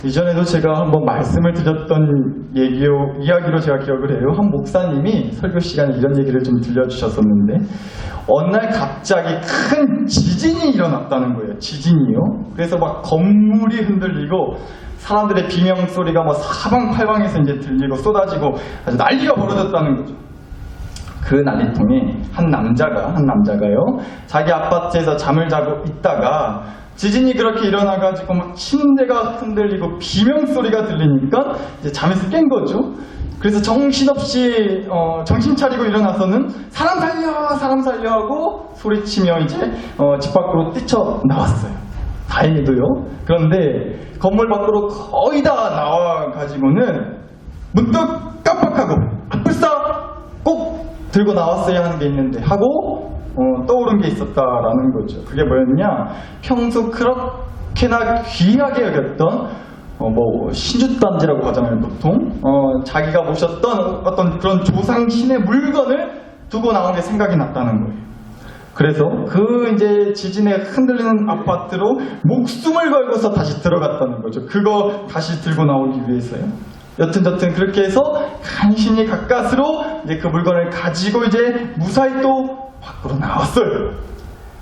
이전에도 제가 한번 말씀을 드렸던 이야기로 제가 기억을 해요. 한 목사님이 설교 시간에 이런 얘기를 좀 들려주셨었는데, 어느 날 갑자기 큰 지진이 일어났다는 거예요. 지진이요. 그래서 막 건물이 흔들리고 사람들의 비명소리가 뭐 사방팔방에서 이제 들리고 쏟아지고 아주 난리가 벌어졌다는 거죠. 그 난리통에 한 남자가요, 자기 아파트에서 잠을 자고 있다가 지진이 그렇게 일어나가지고 막 침대가 흔들리고 비명소리가 들리니까 이제 잠에서 깬 거죠. 그래서 정신없이 정신 차리고 일어나서는 사람 살려 하고 소리치며 이제 집 밖으로 뛰쳐나왔어요. 다행히도요. 그런데 건물 밖으로 거의 다 나와가지고는 문득 깜빡하고 불사 꼭 들고 나왔어야 하는 게 있는데 하고 떠오른 게 있었다라는 거죠. 그게 뭐였냐? 평소 그렇게나 귀하게 여겼던 뭐 신주단지라고 하잖아요, 보통. 자기가 모셨던 어떤 그런 조상신의 물건을 두고 나온 게 생각이 났다는 거예요. 그래서 그 이제 지진에 흔들리는 아파트로 목숨을 걸고서 다시 들어갔다는 거죠. 그거 다시 들고 나오기 위해서요. 여튼 그렇게 해서 간신히 가까스로 이제 그 물건을 가지고 이제 무사히 또 밖으로 나왔어요.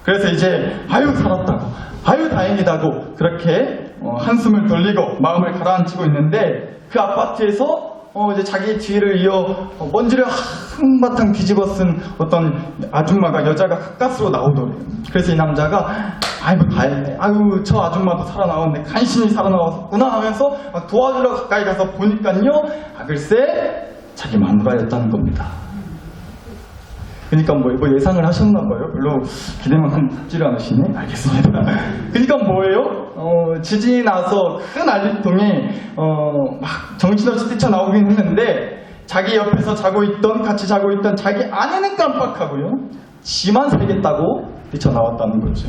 그래서 이제 아유 살았다고, 아유 다행이다고 그렇게 한숨을 돌리고 마음을 가라앉히고 있는데, 그 아파트에서 이제 자기 뒤를 이어 먼지를 한바탕 뒤집어 쓴 어떤 아줌마가, 여자가 가까스로 나오더래요. 그래서 이 남자가 아이고 다행이네, 아유 저 아줌마도 살아나왔네, 간신히 살아나왔구나 하면서 막 도와주러 가까이 가서 보니까요, 글쎄 자기 마누라였다는 겁니다. 그러니까 뭐 예상을 하셨나봐요. 별로 기대만 하지를 않으시네. 알겠습니다. 그러니까 뭐예요? 지진이 나서 큰 난리통에 막 정신없이 뛰쳐나오긴 했는데, 자기 옆에서 같이 자고 있던 자기 아내는 깜빡하고요, 지만 살겠다고 뛰쳐나왔다는 거죠.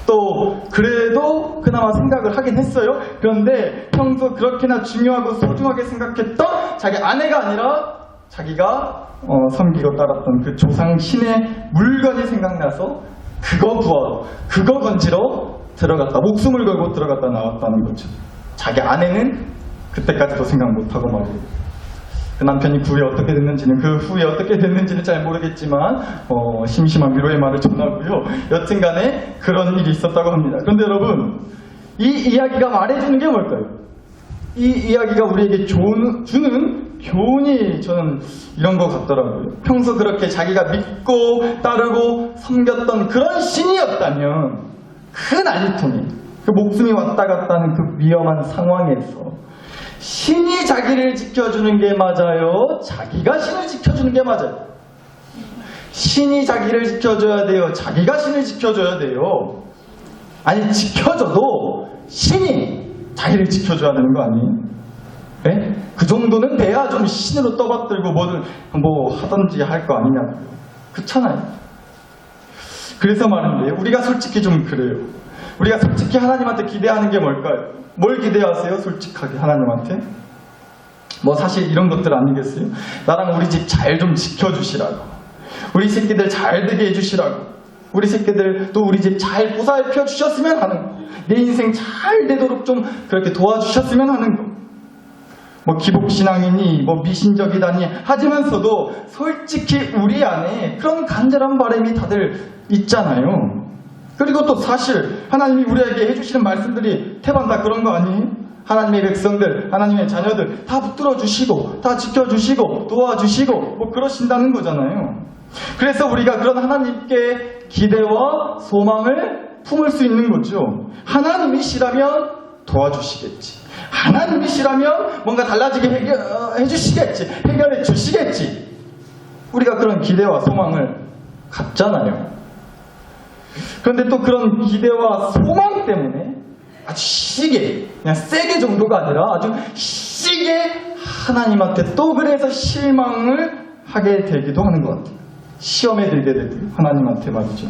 또 그래도 그나마 생각을 하긴 했어요. 그런데 평소 그렇게나 중요하고 소중하게 생각했던 자기 아내가 아니라 자기가 섬기고 따랐던 그 조상신의 물건이 생각나서 그거 구하러, 그거 건지러 들어갔다, 목숨을 걸고 들어갔다 나왔다는 거죠. 자기 아내는 그때까지도 생각 못하고 말이에요. 그 남편이 그 후에 어떻게 됐는지는 잘 모르겠지만 심심한 위로의 말을 전하고요. 여튼간에 그런 일이 있었다고 합니다. 그런데 여러분, 이 이야기가 말해주는 게 뭘까요? 이 이야기가 우리에게 주는 교훈이 저는 이런 것 같더라고요. 평소 그렇게 자기가 믿고 따르고 섬겼던 그런 신이었다면, 그 난리통에 그 목숨이 왔다 갔다 하는 그 위험한 상황에서 신이 자기를 지켜주는 게 맞아요? 자기가 신을 지켜주는 게 맞아요? 신이 자기를 지켜줘야 돼요? 자기가 신을 지켜줘야 돼요? 아니, 지켜줘도 신이 자기를 지켜줘야 되는 거 아니에요? 네? 그 정도는 돼야 좀 신으로 떠받들고 뭐 하든지 할 거 아니냐고요. 그렇잖아요. 그래서 말인데, 우리가 솔직히 좀 그래요. 우리가 솔직히 하나님한테 기대하는 게 뭘까요? 뭘 기대하세요? 솔직하게 하나님한테? 뭐 사실 이런 것들 아니겠어요? 나랑 우리 집 잘 좀 지켜주시라고, 우리 새끼들 잘 되게 해주시라고, 우리 새끼들 또 우리 집 잘 보살펴 주셨으면 하는 거, 내 인생 잘 되도록 좀 그렇게 도와주셨으면 하는 거. 뭐 기복신앙이니 뭐 미신적이다니 하지만서도 솔직히 우리 안에 그런 간절한 바람이 다들 있잖아요. 그리고 또 사실 하나님이 우리에게 해주시는 말씀들이 태반 다 그런 거 아니에요? 하나님의 백성들, 하나님의 자녀들 다 붙들어 주시고 다 지켜주시고 도와주시고 뭐 그러신다는 거잖아요. 그래서 우리가 그런 하나님께 기대와 소망을 품을 수 있는 거죠. 하나님이시라면 도와주시겠지, 하나님이시라면 뭔가 달라지게 해결해 주시겠지, 해결해 주시겠지. 우리가 그런 기대와 소망을 갖잖아요. 그런데 또 그런 기대와 소망 때문에 아주 시게, 그냥 세게 정도가 아니라 아주 시게 하나님한테 또 그래서 실망을 하게 되기도 하는 것 같아요. 시험에 들게 되고요, 하나님한테 말이죠.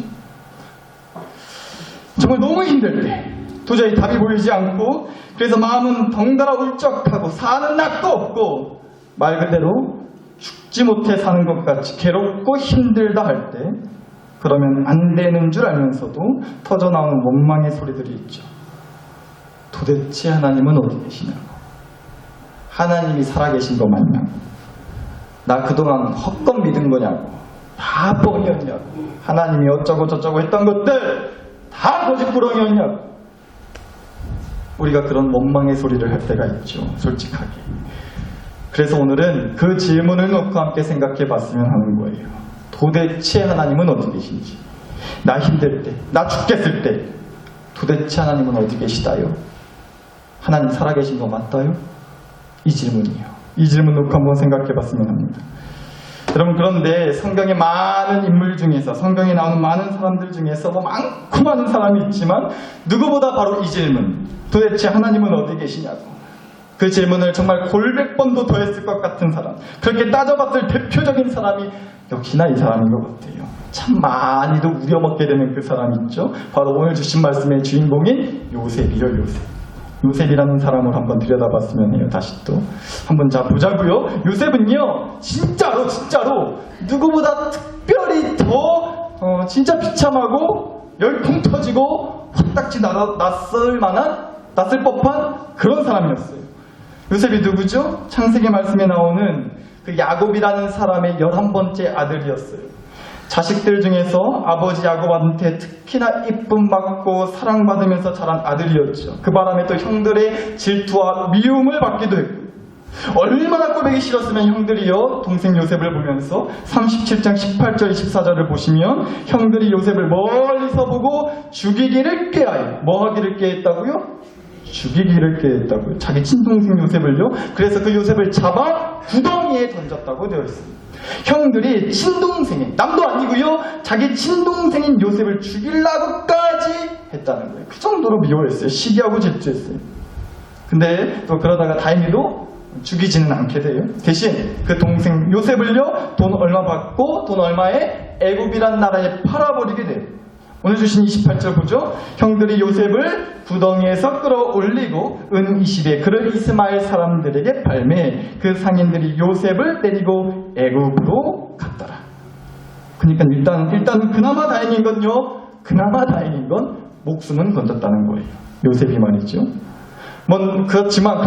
정말 너무 힘들 때, 도저히 답이 보이지 않고, 그래서 마음은 덩달아 울적하고 사는 낙도 없고 말 그대로 죽지 못해 사는 것 같이 괴롭고 힘들다 할 때, 그러면 안 되는 줄 알면서도 터져나오는 원망의 소리들이 있죠. 도대체 하나님은 어디 계시냐고. 하나님이 살아계신 거 맞냐고. 나 그동안 헛것 믿은 거냐고. 다 뻥이었냐고. 하나님이 어쩌고 저쩌고 했던 것들 다 거짓부렁이었냐고. 우리가 그런 원망의 소리를 할 때가 있죠. 솔직하게. 그래서 오늘은 그 질문을 놓고 함께 생각해 봤으면 하는 거예요. 도대체 하나님은 어디 계신지. 나 힘들 때, 나 죽겠을 때 도대체 하나님은 어디 계시다요? 하나님 살아계신 거 맞다요? 이 질문이요. 이 질문 놓고 한번 생각해 봤으면 합니다. 여러분, 그런데 성경의 많은 인물 중에서, 성경에 나오는 많은 사람들 중에서 많고 많은 사람이 있지만 누구보다 바로 이 질문, 도대체 하나님은 어디 계시냐고, 그 질문을 정말 골백 번도 더 했을 것 같은 사람, 그렇게 따져봤을 대표적인 사람이 역시나 이 사람인 것 같아요. 참 많이도 우려먹게 되는 그 사람이 있죠. 바로 오늘 주신 말씀의 주인공인 요셉이요. 요셉이라는 사람을 한번 들여다봤으면 해요. 다시 또 한번 자 보자고요. 요셉은요, 진짜로 누구보다 특별히 더 진짜 비참하고 열풍 터지고 화딱지 낯설 법한 그런 사람이었어요. 요셉이 누구죠? 창세기 말씀에 나오는 그 야곱이라는 사람의 11번째 아들이었어요. 자식들 중에서 아버지 야곱한테 특히나 이쁨 받고 사랑받으면서 자란 아들이었죠. 그 바람에 또 형들의 질투와 미움을 받기도 했고, 얼마나 꼴보기 싫었으면 형들이요, 동생 요셉을 보면서 37장 18절 24절을 보시면 형들이 요셉을 멀리서 보고 죽이기를 꾀하여, 뭐 하기를 꾀했다고요? 죽이기를 꾀했다고요. 자기 친동생 요셉을요. 그래서 그 요셉을 잡아 구덩이에 던졌다고 되어 있습니다. 형들이 친동생인, 남도 아니고요, 자기 친동생인 요셉을 죽이려고까지 했다는 거예요. 그 정도로 미워했어요. 시기하고 질투했어요. 근데 또 그러다가 다행히도 죽이지는 않게 돼요. 대신 그 동생 요셉을요, 돈 얼마 받고 돈 얼마에 애굽이란 나라에 팔아버리게 돼요. 오늘 주신 28절 보죠. 형들이 요셉을 구덩이에서 끌어올리고 은 20에 그를 이스마엘 사람들에게 팔매 그 상인들이 요셉을 데리고 애굽으로 갔더라. 그러니까 일단 그나마 다행인 건 목숨은 건졌다는 거예요. 요셉이 말이죠. 그렇지만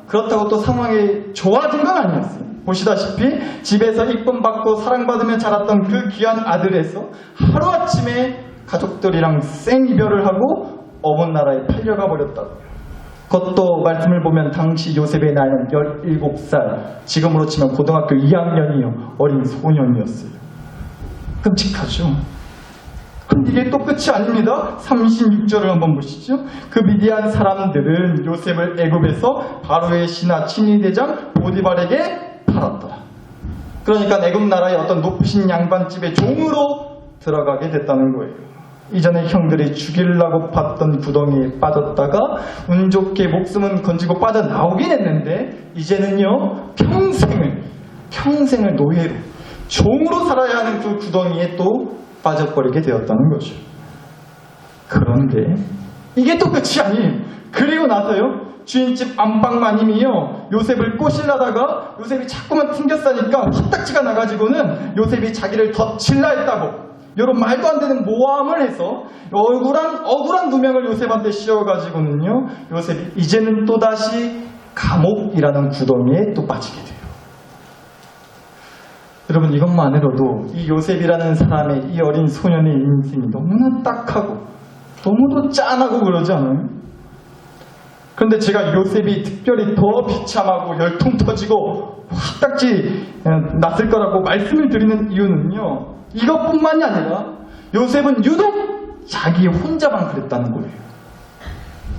그렇다고 또 상황이 좋아진 건 아니었어요. 보시다시피 집에서 이쁨 받고 사랑받으며 자랐던 그 귀한 아들에서 하루아침에 가족들이랑 생이별을 하고 어먼 나라에 팔려가 버렸다고요. 그것도 말씀을 보면 당시 요셉의 나이는 17살, 지금으로 치면 고등학교 2학년이요. 어린 소년이었어요. 끔찍하죠. 근데 이게 또 끝이 아닙니다. 36절을 한번 보시죠. 그 미디안 사람들은 요셉을 애굽에서 바로의 신하 친위대장 보디발에게 팔았더라. 그러니까 애굽 나라의 어떤 높으신 양반집의 종으로 들어가게 됐다는 거예요. 이전에 형들이 죽이려고 봤던 구덩이에 빠졌다가 운 좋게 목숨은 건지고 빠져나오긴 했는데, 이제는요, 평생을 노예로, 종으로 살아야 하는 그 구덩이에 또 빠져버리게 되었다는 거죠. 그런데 이게 또 끝이 아니에요. 그리고 나서요, 주인집 안방마님이요, 요셉을 꼬시려다가 요셉이 자꾸만 튕겨싸니까 화딱지가 나가지고는 요셉이 자기를 덧칠라 했다고, 이런 말도 안 되는 모함을 해서 억울한 누명을 요셉한테 씌워가지고는요, 요셉이 이제는 또다시 감옥이라는 구덩이에 또 빠지게 돼요. 여러분, 이것만으로도 이 요셉이라는 사람의, 이 어린 소년의 인생이 너무나 딱하고 너무도 짠하고 그러지 않아요? 그런데 제가 요셉이 특별히 더 비참하고 열통 터지고 화딱지 났을 거라고 말씀을 드리는 이유는요, 이것뿐만이 아니라 요셉은 유독 자기 혼자만 그랬다는 거예요.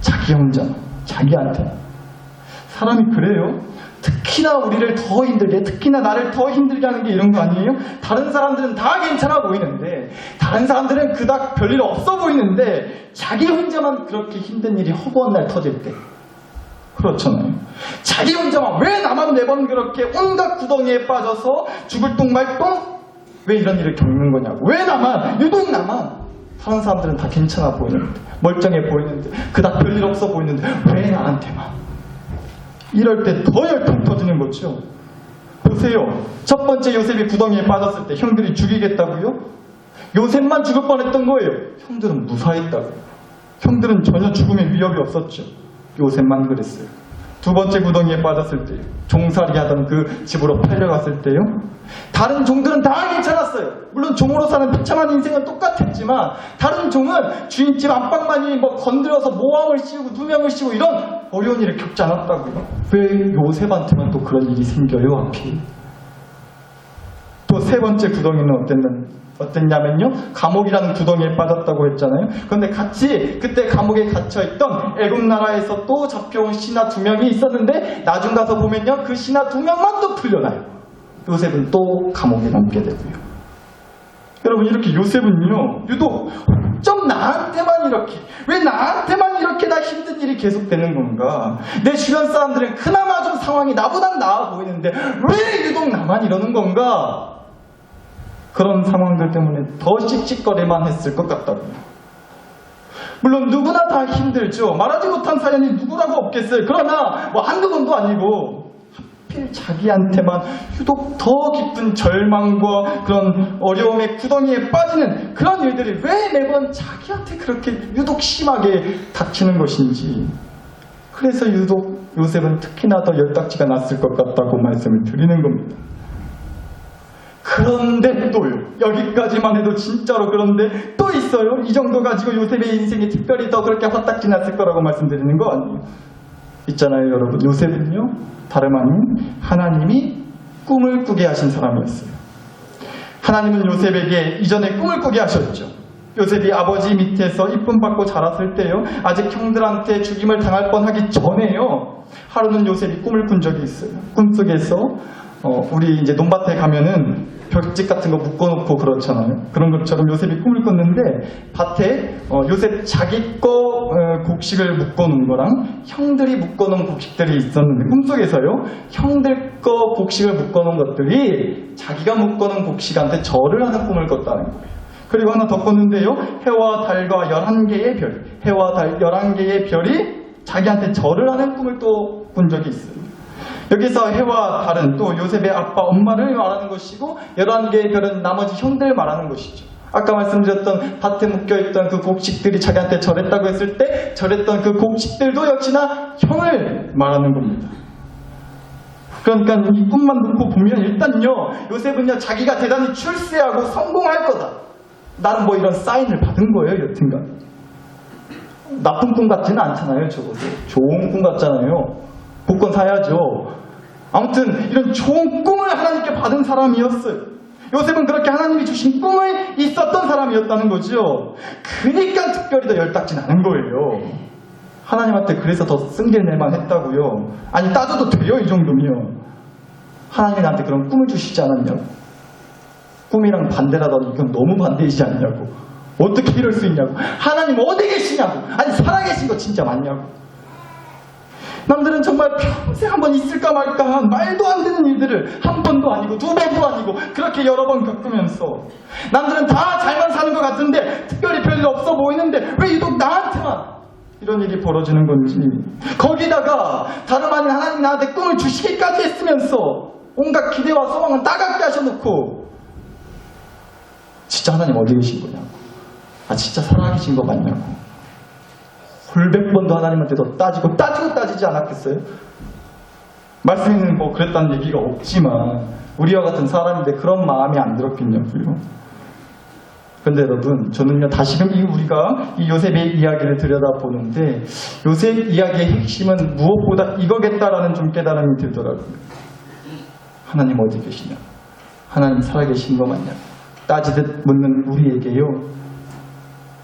자기 혼자만, 자기한테. 사람이 그래요. 특히나 우리를 더 힘들게, 특히나 나를 더 힘들게 하는 게 이런 거 아니에요? 다른 사람들은 다 괜찮아 보이는데, 다른 사람들은 그닥 별일 없어 보이는데, 자기 혼자만 그렇게 힘든 일이 허구한 날 터질 때, 그렇잖아요. 자기 혼자만, 왜 나만 매번 그렇게 온갖 구덩이에 빠져서 죽을 똥 말 똥? 왜 이런 일을 겪는 거냐고. 왜 나만, 유독 나만. 다른 사람들은 다 괜찮아 보이는데, 멀쩡해 보이는데, 그닥 별일 없어 보이는데 왜 나한테만. 이럴 때 더 열통 터지는 거죠. 보세요. 첫 번째 요셉이 구덩이에 빠졌을 때 형들이 죽이겠다고요? 요셉만 죽을 뻔했던 거예요. 형들은 무사했다고요. 형들은 전혀 죽음의 위협이 없었죠. 요셉만 그랬어요. 두 번째 구덩이에 빠졌을 때요. 종살이 하던 그 집으로 팔려갔을 때요. 다른 종들은 다 괜찮았어요. 물론 종으로 사는 비참한 인생은 똑같았지만 다른 종은 주인집 안방만이 뭐 건드려서 모함을 씌우고 누명을 씌우고 이런 어려운 일을 겪지 않았다고요. 왜 요셉한테만 또 그런 일이 생겨요, 하필? 또 세 번째 구덩이는 어땠냐면요. 감옥이라는 구덩이에 빠졌다고 했잖아요. 그런데 같이 그때 감옥에 갇혀있던 애굽 나라에서 또 잡혀온 신하 2명이 있었는데 나중 가서 보면요. 그 신하 2명만 또 풀려나요. 요셉은 또 감옥에 남게 되고요. 여러분 이렇게 요셉은요. 유독 좀 나한테만 이렇게 왜 나한테만 이렇게 다 힘든 일이 계속되는 건가. 내 주변 사람들은 그나마 좀 상황이 나보단 나아 보이는데 왜 유독 나만 이러는 건가. 그런 상황들 때문에 더 씩씩거리만 했을 것 같다고요. 물론 누구나 다 힘들죠. 말하지 못한 사연이 누구라고 없겠어요. 그러나 뭐 한두 번도 아니고 하필 자기한테만 유독 더 깊은 절망과 그런 어려움의 구덩이에 빠지는 그런 일들이 왜 매번 자기한테 그렇게 유독 심하게 닥치는 것인지. 그래서 유독 요셉은 특히나 더 열딱지가 났을 것 같다고 말씀을 드리는 겁니다. 그런데 또요. 여기까지만 해도 진짜로 그런데 또 있어요. 이 정도 가지고 요셉의 인생이 특별히 더 그렇게 화딱지 났을 거라고 말씀드리는 거 아니에요. 있잖아요 여러분. 요셉은요. 다름 아닌 하나님이 꿈을 꾸게 하신 사람이었어요. 하나님은 요셉에게 이전에 꿈을 꾸게 하셨죠. 요셉이 아버지 밑에서 이쁨 받고 자랐을 때요. 아직 형들한테 죽임을 당할 뻔하기 전에요. 하루는 요셉이 꿈을 꾼 적이 있어요. 꿈속에서 우리 이제 논밭에 가면은 벽지 같은 거 묶어놓고 그렇잖아요. 그런 것처럼 요셉이 꿈을 꿨는데 밭에 요셉 자기 거 곡식을 묶어놓은 거랑 형들이 묶어놓은 곡식들이 있었는데 꿈속에서요. 형들 거 곡식을 묶어놓은 것들이 자기가 묶어놓은 곡식한테 절을 하는 꿈을 꿨다는 거예요. 그리고 하나 더 꿨는데요. 해와 달과 11개의 별, 해와 달 11개의 별이 자기한테 절을 하는 꿈을 또 꾼 적이 있어요. 여기서 해와 달은 또 요셉의 아빠, 엄마를 말하는 것이고 11개의 별은 나머지 형들 말하는 것이죠. 아까 말씀드렸던 밭에 묶여있던 그 곡식들이 자기한테 절했다고 했을 때 절했던 그 곡식들도 역시나 형을 말하는 겁니다. 그러니까 이 꿈만 놓고 보면 일단요. 요셉은요. 자기가 대단히 출세하고 성공할 거다. 나는 뭐 이런 사인을 받은 거예요. 여튼간. 나쁜 꿈 같지는 않잖아요. 적어도. 좋은 꿈 같잖아요. 복권 사야죠. 아무튼 이런 좋은 꿈을 하나님께 받은 사람이었어요. 요셉은 그렇게 하나님이 주신 꿈을 있었던 사람이었다는 거죠. 그러니까 특별히 더 열딱지 나는 거예요. 하나님한테 그래서 더 승계낼만 했다고요. 아니 따져도 돼요. 이 정도면. 하나님이 나한테 그런 꿈을 주시지 않았냐고. 꿈이랑 반대라더니 이건 너무 반대이지 않냐고. 어떻게 이럴 수 있냐고. 하나님 어디 계시냐고. 아니 살아계신 거 진짜 맞냐고. 남들은 정말 평생 한번 있을까 말까 한 말도 안 되는 일들을 한 번도 아니고 두 번도 아니고 그렇게 여러 번 겪으면서 남들은 다 잘만 사는 것 같은데 특별히 별일 없어 보이는데 왜 유독 나한테만 이런 일이 벌어지는 건지. 거기다가 다름 아닌 하나님 나한테 꿈을 주시기까지 했으면서 온갖 기대와 소망을 따갑게 하셔놓고 진짜 하나님 어디 계신 거냐고. 아 진짜 살아계신 거 맞냐고. 불백 번도 하나님한테 더 따지고 따지지 않았겠어요? 말씀에는 뭐 그랬다는 얘기가 없지만 우리와 같은 사람인데 그런 마음이 안 들었겠냐고요. 그런데 여러분 저는요 다시금 우리가 이 요셉의 이야기를 들여다보는데 요셉 이야기의 핵심은 무엇보다 이거겠다라는 좀 깨달음이 들더라고요. 하나님 어디 계시냐? 하나님 살아계신 거 맞냐? 따지듯 묻는 우리에게요.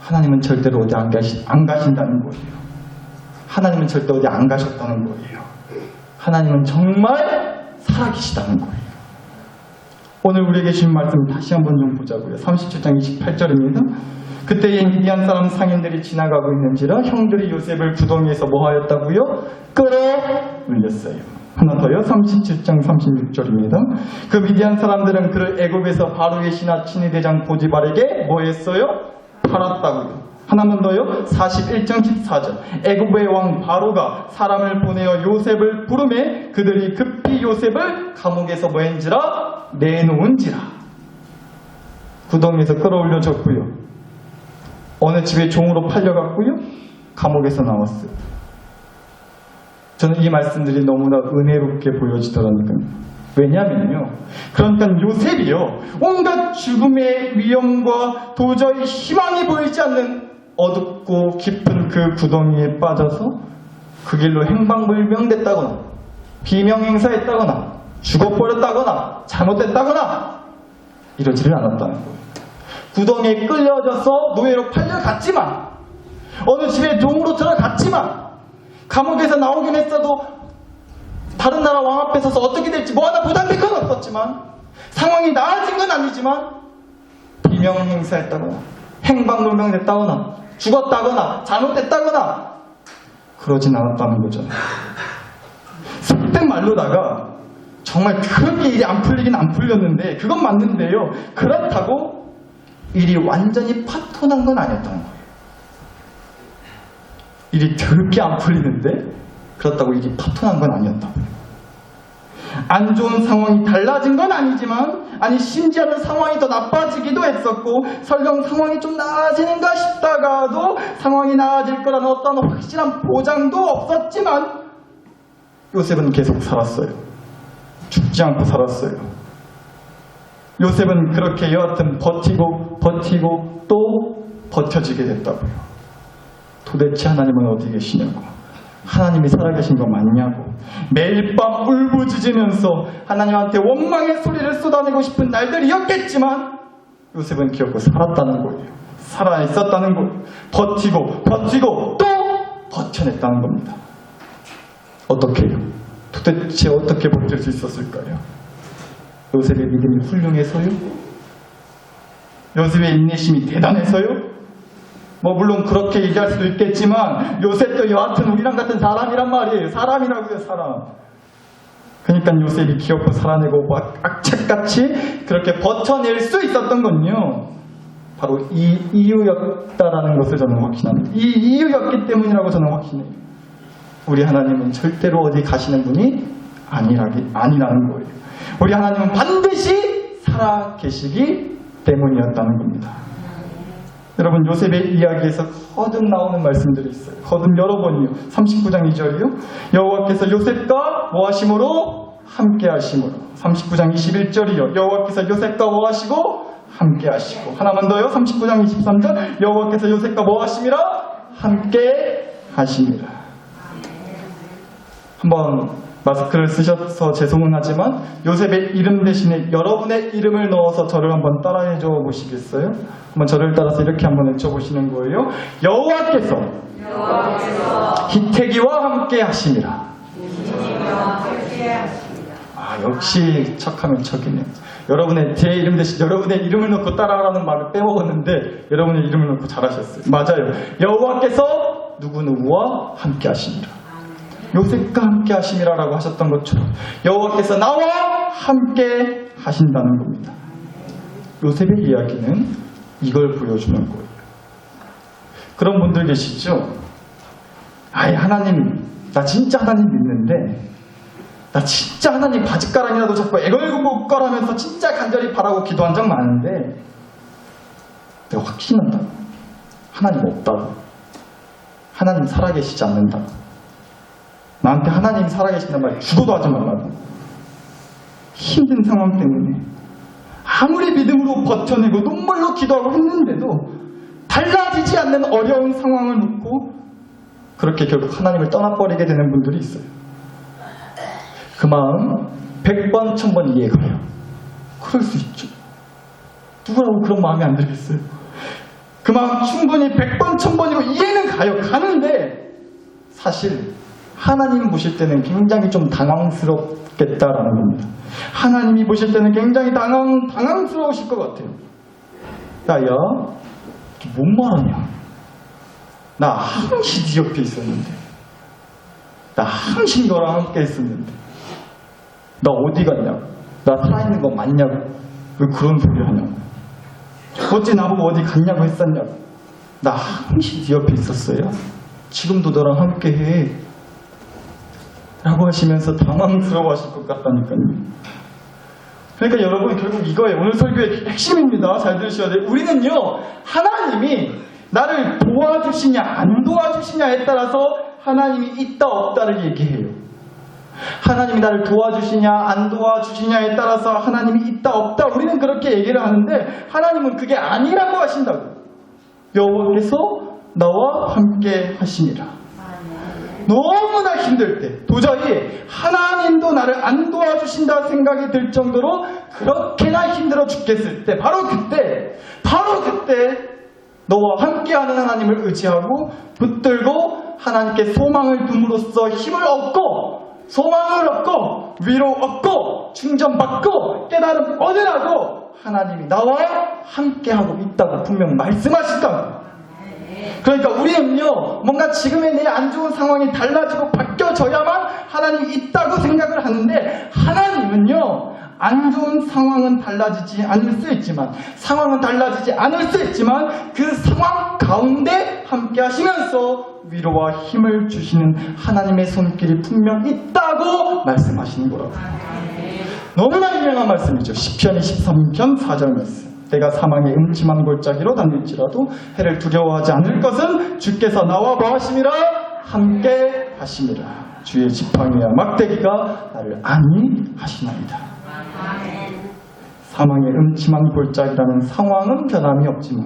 하나님은 절대로 어디 안 가신다는 거예요. 하나님은 절대 어디 안 가셨다는 거예요. 하나님은 정말 살아계시다는 거예요. 오늘 우리에게 주신 말씀 다시 한번 좀 보자고요. 37장 28절입니다. 그때에 미디안 사람 상인들이 지나가고 있는지라 형들이 요셉을 구덩이에서 뭐 하였다고요? 끌어올렸어요. 하나 더요. 37장 36절입니다. 그 미디안 사람들은 그를 애굽에서 바로의 신하 친위대장 보디발에게 뭐 했어요? 팔았다고요. 하나만 더요. 41장 14절. 애굽의 왕 바로가 사람을 보내어 요셉을 부르매 그들이 급히 요셉을 감옥에서 뭐한지라 내놓은지라. 구덩이에서 끌어올려졌고요. 어느 집에 종으로 팔려갔고요. 감옥에서 나왔어요. 저는 이 말씀들이 너무나 은혜롭게 보여지더라니까요. 왜냐면요. 그러니까 요셉이요. 온갖 죽음의 위험과 도저히 희망이 보이지 않는 어둡고 깊은 그 구덩이에 빠져서 그 길로 행방불명됐다거나 비명행사했다거나 죽어버렸다거나 잘못됐다거나 이러지를 않았다는 거예요. 구덩이에 끌려져서 노예로 팔려갔지만 어느 집에 종으로 들어갔지만 감옥에서 나오긴 했어도 다른 나라 왕 앞에 서서 어떻게 될지 뭐 하나 보답될 건 없었지만 상황이 나아진 건 아니지만 비명행사했다거나 행방불명됐다거나 죽었다거나 잘못됐다거나 그러진 않았다는 거잖아요. 속된 말로다가 정말 그렇게 일이 안 풀리긴 안 풀렸는데 그건 맞는데요. 그렇다고 일이 완전히 파토난 건 아니었던 거예요. 일이 더럽게 안 풀리는데 그렇다고 일이 파토난 건 아니었다고요. 안 좋은 상황이 달라진 건 아니지만 아니 심지어는 상황이 더 나빠지기도 했었고 설령 상황이 좀 나아지는가 싶다가도 상황이 나아질 거라는 어떤 확실한 보장도 없었지만 요셉은 계속 살았어요. 죽지 않고 살았어요. 요셉은 그렇게 여하튼 버티고 또 버텨지게 됐다고요. 도대체 하나님은 어디 계시냐고, 하나님이 살아계신 거 맞냐고 매일 밤 울부짖으면서 하나님한테 원망의 소리를 쏟아내고 싶은 날들이었겠지만 요셉은 기어코 살았다는 거예요. 살아있었다는 거예요. 버티고 또 버텨냈다는 겁니다. 어떻게요? 도대체 어떻게 버틸 수 있었을까요? 요셉의 믿음이 훌륭해서요? 요셉의 인내심이 대단해서요? 뭐 물론 그렇게 얘기할 수도 있겠지만 요셉도 여하튼 우리랑 같은 사람이란 말이에요. 사람이라고요, 사람. 그러니까 요셉이 기어코 살아내고 악착같이 그렇게 버텨낼 수 있었던 건요, 바로 이 이유였다라는 것을 저는 확신합니다. 이 이유였기 때문이라고 저는 확신해요. 우리 하나님은 절대로 어디 가시는 분이 아니라는 거예요. 우리 하나님은 반드시 살아계시기 때문이었다는 겁니다. 여러분, 요셉의 이야기에서 거듭 나오는 말씀들이 있어요. 거듭 여러 번이요. 39장 2절이요. 여호와께서 요셉과 뭐 하심으로? 함께 하심으로. 39장 21절이요. 여호와께서 요셉과 뭐 하시고? 함께 하시고. 하나만 더요. 39장 23절. 여호와께서 요셉과 뭐 하심이라? 함께 하심이라. 한번 마스크를 쓰셔서 죄송은 하지만 요셉의 이름 대신에 여러분의 이름을 넣어서 저를 한번 따라해줘 보시겠어요? 한번 저를 따라서 이렇게 한번 외쳐보시는 거예요. 여호와께서 희태기와 함께 하심이라. 아, 역시 척하면 척이네요. 여러분의 제 이름 대신 여러분의 이름을 넣고 따라하라는 말을 빼먹었는데 여러분의 이름을 넣고 잘하셨어요. 맞아요. 여호와께서 누구누구와 함께 하심이라. 요셉과 함께 하심이라고 하셨던 것처럼 여호와께서 나와 함께 하신다는 겁니다. 요셉의 이야기는 이걸 보여주는 거예요. 그런 분들 계시죠? 아이, 하나님, 나 진짜 하나님 믿는데 나 진짜 하나님 바짓가랑이라도 잡고 애걸고 거라면서 진짜 간절히 바라고 기도한 적 많은데 내가 확신한다고, 하나님 없다고, 하나님 살아계시지 않는다고, 나한테 하나님 살아계신단 말 죽어도 하지 말라고, 힘든 상황 때문에 아무리 믿음으로 버텨내고 눈물로 기도하고 했는데도 달라지지 않는 어려운 상황을 놓고 그렇게 결국 하나님을 떠나버리게 되는 분들이 있어요. 그 마음 100번 1000번 이해가 가요. 그럴 수 있죠. 누구라고 그런 마음이 안 들겠어요? 그 마음 충분히 100번 1000번이고 이해는 가요. 가는데 사실 하나님 보실 때는 굉장히 좀 당황스럽겠다라는 겁니다. 하나님이 보실 때는 굉장히 당황스러우실 것 같아요. 야야, 뭔 말하냐? 나 항상 네 옆에 있었는데, 나 항상 너랑 함께 했었는데, 나 어디 갔냐고, 나 살아있는 거 맞냐고, 왜 그런 소리 하냐고, 어째 나보고 어디 갔냐고 했었냐고, 나 항상 네 옆에 있었어요. 지금도 너랑 함께 해 라고 하시면서 당황스러워 하실 것 같다니까요. 그러니까 여러분, 결국 이거예요. 오늘 설교의 핵심입니다. 잘 들으셔야 돼요. 우리는요, 하나님이 나를 도와주시냐 안 도와주시냐에 따라서 하나님이 있다 없다를 얘기해요. 하나님이 나를 도와주시냐 안 도와주시냐에 따라서 하나님이 있다 없다 우리는 그렇게 얘기를 하는데 하나님은 그게 아니라고 하신다고. 여호와께서 나와 함께 하시니라. 너무나 힘들 때 도저히 하나님도 나를 안 도와주신다 생각이 들 정도로 그렇게나 힘들어 죽겠을 때 바로 그때 너와 함께하는 하나님을 의지하고 붙들고 하나님께 소망을 둠으로써 힘을 얻고 소망을 얻고 위로 얻고 충전받고 깨달음 얻으라고 하나님이 나와 함께하고 있다고 분명 말씀하신다고. 그러니까 우리는요 뭔가 지금의 내 안 좋은 상황이 달라지고 바뀌어져야만 하나님이 있다고 생각을 하는데 하나님은요 안 좋은 상황은 달라지지 않을 수 있지만 상황은 달라지지 않을 수 있지만 그 상황 가운데 함께 하시면서 위로와 힘을 주시는 하나님의 손길이 분명 있다고 말씀하시는 거라고. 너무나 유명한 말씀이죠. 시편 23편 4절 말씀. 내가 사망의 음침한 골짜기로 다닐지라도 해를 두려워하지 않을 것은 주께서 나와 뭐하심이라 함께 하심이라. 주의 지팡이와 막대기가 나를 안위하시나이다. 사망의 음침한 골짜기라는 상황은 변함이 없지만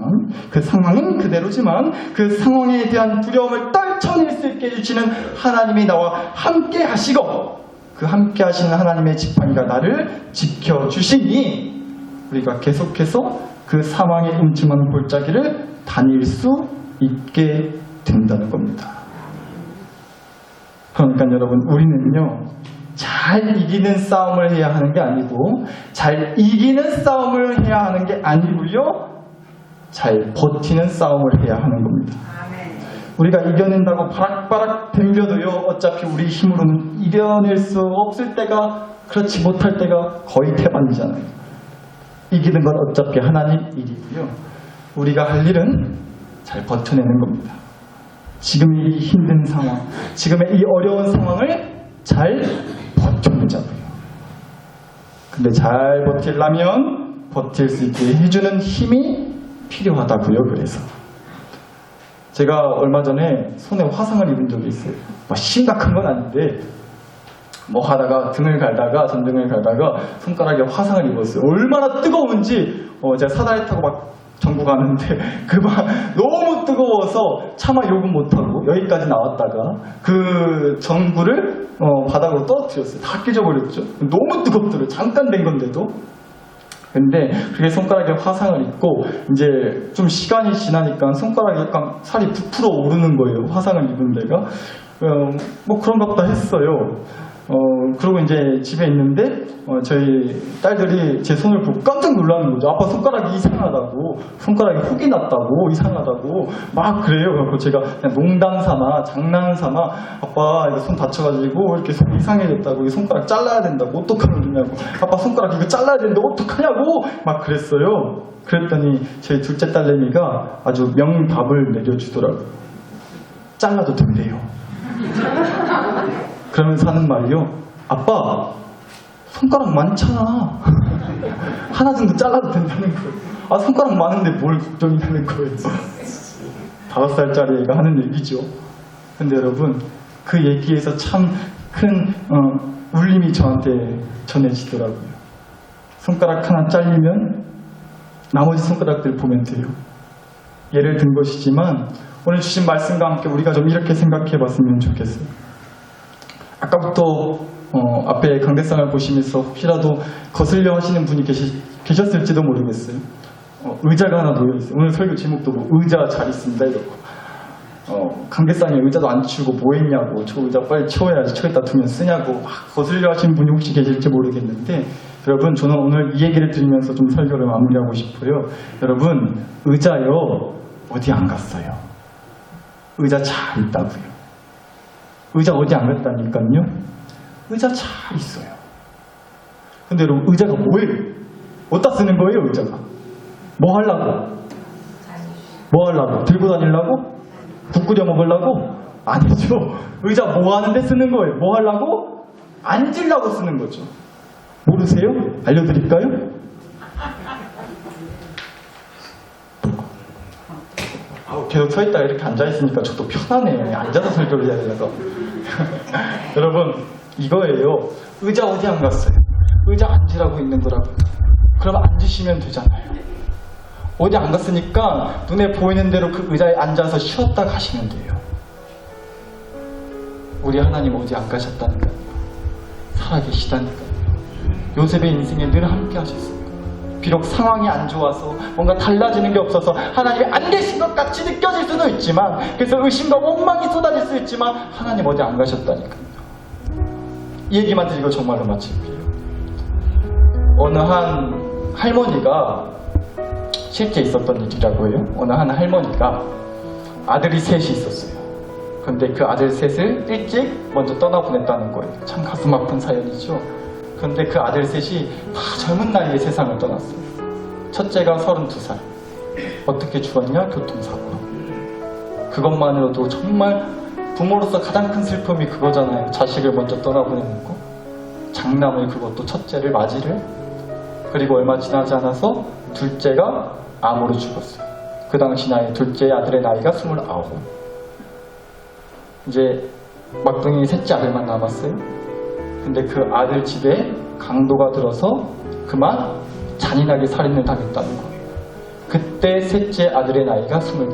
그 상황은 그대로지만 그 상황에 대한 두려움을 떨쳐낼 수 있게 해주시는 하나님이 나와 함께 하시고 그 함께 하시는 하나님의 지팡이가 나를 지켜주시니 우리가 계속해서 그 사망의 음침한 골짜기를 다닐 수 있게 된다는 겁니다. 그러니까 여러분 우리는요 잘 이기는 싸움을 해야 하는 게 아니고 잘 이기는 싸움을 해야 하는 게 아니고요 잘 버티는 싸움을 해야 하는 겁니다. 우리가 이겨낸다고 바락바락 덤벼도요 어차피 우리 힘으로는 이겨낼 수 없을 때가 그렇지 못할 때가 거의 태반이잖아요. 이기는 건 어차피 하나님 일이고요 우리가 할 일은 잘 버텨내는 겁니다. 지금 이 힘든 상황, 지금의 이 어려운 상황을 잘 버텨내자고요. 근데 잘 버틸라면 버틸 수 있게 해주는 힘이 필요하다고요. 그래서 제가 얼마 전에 손에 화상을 입은 적이 있어요. 뭐 심각한 건 아닌데 뭐 하다가 전등을 갈다가 손가락에 화상을 입었어요. 얼마나 뜨거운지 제가 사다리 타고 막 전국 가는데 그 막 너무 뜨거워서 차마 욕은 못하고 여기까지 나왔다가 그 전구를 바닥으로 떨어뜨렸어요. 다 깨져버렸죠. 너무 뜨겁더라고요. 잠깐 된 건데도. 근데 그게 손가락에 화상을 입고 이제 좀 시간이 지나니까 손가락에 약간 살이 부풀어 오르는 거예요. 화상을 입은 데가. 뭐 그런가 보다 했어요. 그러고 이제 집에 있는데 저희 딸들이 제 손을 보고 깜짝 놀라는 거죠. 아빠 손가락이 이상하다고, 손가락이 혹이 났다고, 이상하다고 막 그래요. 그래서 제가 그냥 농담 삼아, 장난 삼아 아빠 이거 손 다쳐가지고 이렇게 손 이상해졌다고, 이 손가락 잘라야 된다고, 어떡하면 되냐고, 아빠 손가락 이거 잘라야 되는데 어떡하냐고 막 그랬어요. 그랬더니 저희 둘째 딸내미가 아주 명답을 내려주더라고요. 잘라도 된대요. 그러면서 하는 말이요. 아빠, 손가락 많잖아. 하나 정도 잘라도 된다는 거예요. 아, 손가락 많은데 뭘 걱정이냐는 거예요. 5살짜리 애가 하는 얘기죠. 근데 여러분, 그 얘기에서 참 큰 울림이 저한테 전해지더라고요. 손가락 하나 잘리면 나머지 손가락들 보면 돼요. 예를 든 것이지만 오늘 주신 말씀과 함께 우리가 좀 이렇게 생각해 봤으면 좋겠어요. 아까부터 앞에 강대상을 보시면서 혹시라도 거슬려 하시는 분이 계셨을지도 모르겠어요. 의자가 하나 놓여있어요. 오늘 설교 제목도 뭐 의자 잘 있습니다 이렇고, 강대상에 의자도 안 치우고 뭐 했냐고, 저 의자 빨리 치워야지, 쳐에다 두면 쓰냐고 막 거슬려 하시는 분이 혹시 계실지 모르겠는데, 여러분 저는 오늘 이 얘기를 들으면서 좀 설교를 마무리하고 싶어요. 여러분, 의자요 어디 안 갔어요. 의자 잘 있다고요. 의자 어디 안 갔다니까요? 의자 잘 있어요. 근데 여러분, 의자가 뭐예요? 어디다 쓰는 거예요, 의자가? 뭐 하려고? 뭐 하려고? 들고 다니려고? 국 끓여 먹으려고? 아니죠. 의자 뭐 하는데 쓰는 거예요? 뭐 하려고? 앉으려고 쓰는 거죠. 모르세요? 알려드릴까요? 계속 서 있다가 이렇게 앉아있으니까 저도 편하네요. 앉아서 설교를 해야 되나서. 여러분, 이거예요. 의자 어디 안 갔어요? 의자 앉으라고 있는 거라고. 그럼 앉으시면 되잖아요. 어디 안 갔으니까 눈에 보이는 대로 그 의자에 앉아서 쉬었다 가시면 돼요. 우리 하나님 어디 안 가셨다니까요. 살아계시다니까요. 요셉의 인생에 늘 함께 하셨어요. 비록 상황이 안 좋아서 뭔가 달라지는 게 없어서 하나님이 안 계신 것 같이 느껴질 수도 있지만, 그래서 의심과 원망이 쏟아질 수 있지만 하나님 어디 안 가셨다니까요. 이 얘기만 드리고 정말로 마칠게요. 어느 한 할머니가, 실제 있었던 일이라고 해요. 어느 한 할머니가 아들이 셋이 있었어요. 그런데 그 아들 셋을 일찍 먼저 떠나보냈다는 거예요. 참 가슴 아픈 사연이죠. 그런데 그 아들 셋이 다 젊은 나이에 세상을 떠났어요. 첫째가 32살. 어떻게 죽었냐? 교통사고로. 그것만으로도 정말 부모로서 가장 큰 슬픔이 그거잖아요. 자식을 먼저 떠나보내는 거. 장남을, 그것도 첫째를, 맞이를. 그리고 얼마 지나지 않아서 둘째가 암으로 죽었어요. 그 당시 나이, 둘째 아들의 나이가 29. 이제 막둥이 셋째 아들만 남았어요. 근데 그 아들 집에 강도가 들어서 그만 잔인하게 살인을 당했다는 거예요. 그때 셋째 아들의 나이가 25,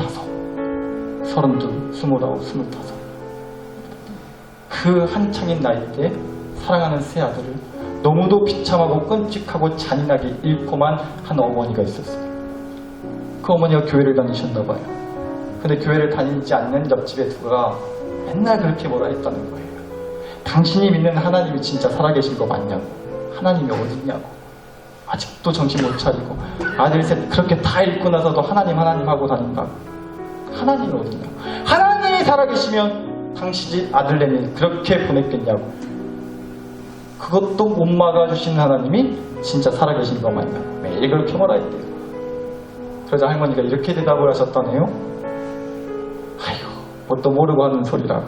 32, 29, 25. 그 한창인 나이 때 사랑하는 세 아들을 너무도 비참하고 끔찍하고 잔인하게 잃고만 한 어머니가 있었어요. 그 어머니가 교회를 다니셨나 봐요. 근데 교회를 다니지 않는 옆집에 누가 맨날 그렇게 뭐라 했다는 거예요. 당신이 믿는 하나님이 진짜 살아계신 거 맞냐고. 하나님이 어딨냐고. 아직도 정신 못 차리고 아들 셋 그렇게 다 잃고 나서도 하나님 하고 다닌다고. 하나님이 어딨냐고. 하나님이 살아계시면 당신이 아들내미 그렇게 보냈겠냐고. 그것도 못 막아주신 하나님이 진짜 살아계신 거 맞냐고. 매일 그렇게 뭐라 했대요. 그러자 할머니가 이렇게 대답을 하셨다네요. 아이고, 뭣도 모르고 하는 소리라고.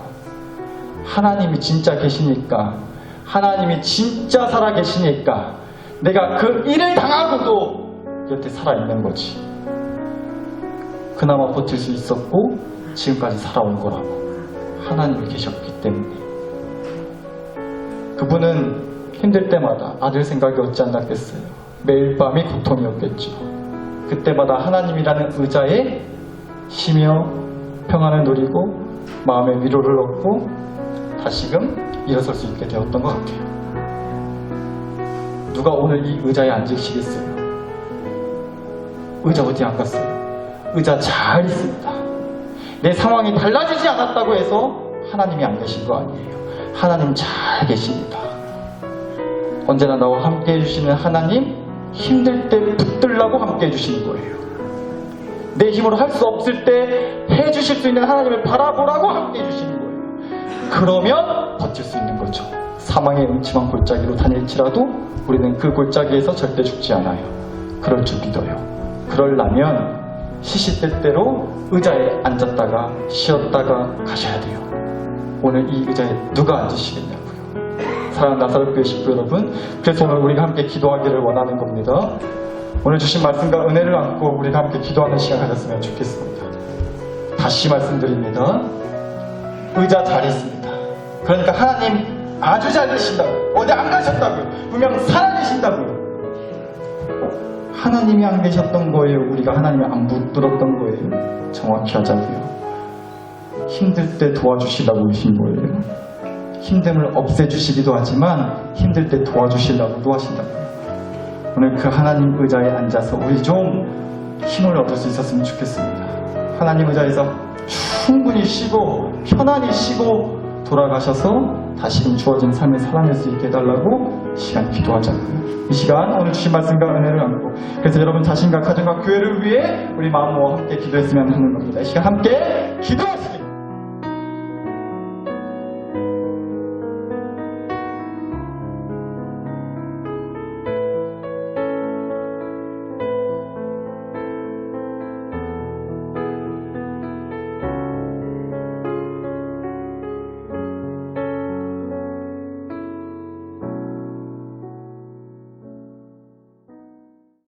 하나님이 진짜 계시니까, 하나님이 진짜 살아계시니까 내가 그 일을 당하고도 곁에 살아있는 거지. 그나마 버틸 수 있었고 지금까지 살아온 거라고. 하나님이 계셨기 때문에. 그분은 힘들 때마다 아들 생각이 어찌 안 났겠어요. 매일 밤이 고통이었겠죠. 그때마다 하나님이라는 의자에 쉬며 평안을 누리고 마음의 위로를 얻고 다시금 일어설 수 있게 되었던 것 같아요. 누가 오늘 이 의자에 앉으시겠어요? 의자 어디 안 갔어요? 의자 잘 있습니다. 내 상황이 달라지지 않았다고 해서 하나님이 안 계신 거 아니에요. 하나님 잘 계십니다. 언제나 나와 함께 해주시는 하나님, 힘들 때 붙들라고 함께 해주시는 거예요. 내 힘으로 할 수 없을 때 해주실 수 있는 하나님을 바라보라고 함께 해주시는 거예요. 그러면 버틸 수 있는 거죠. 사망의 음침한 골짜기로 다닐지라도 우리는 그 골짜기에서 절대 죽지 않아요. 그럴 줄 믿어요. 그러려면 시시때때로 의자에 앉았다가 쉬었다가 가셔야 돼요. 오늘 이 의자에 누가 앉으시겠냐고요. 사랑하는 나사렛교회 식구 여러분, 그래서 오늘 우리가 함께 기도하기를 원하는 겁니다. 오늘 주신 말씀과 은혜를 안고 우리가 함께 기도하는 시간 가졌으면 좋겠습니다. 다시 말씀드립니다. 의자 잘 있습니다. 그러니까 하나님 아주 잘 계신다고. 어디 안 가셨다고요. 분명 살아계신다고요. 하나님이 안 계셨던 거예요? 우리가 하나님이 안 붙들었던 거예요? 정확히 하자고요. 힘들 때 도와주시려고 오신 거예요. 힘듦을 없애주시기도 하지만 힘들 때 도와주시려고도 하신다고요. 오늘 그 하나님 의자에 앉아서 우리 좀 힘을 얻을 수 있었으면 좋겠습니다. 하나님 의자에서 충분히 쉬고 편안히 쉬고 돌아가셔서 다시금 주어진 삶을 살아낼 수 있게 해달라고 시간 기도하자고요. 이 시간 오늘 주신 말씀과 은혜를 안고, 그래서 여러분 자신과 가정과 교회를 위해 우리 마음 모아 함께 기도했으면 하는 겁니다. 이 시간 함께 기도했습니다.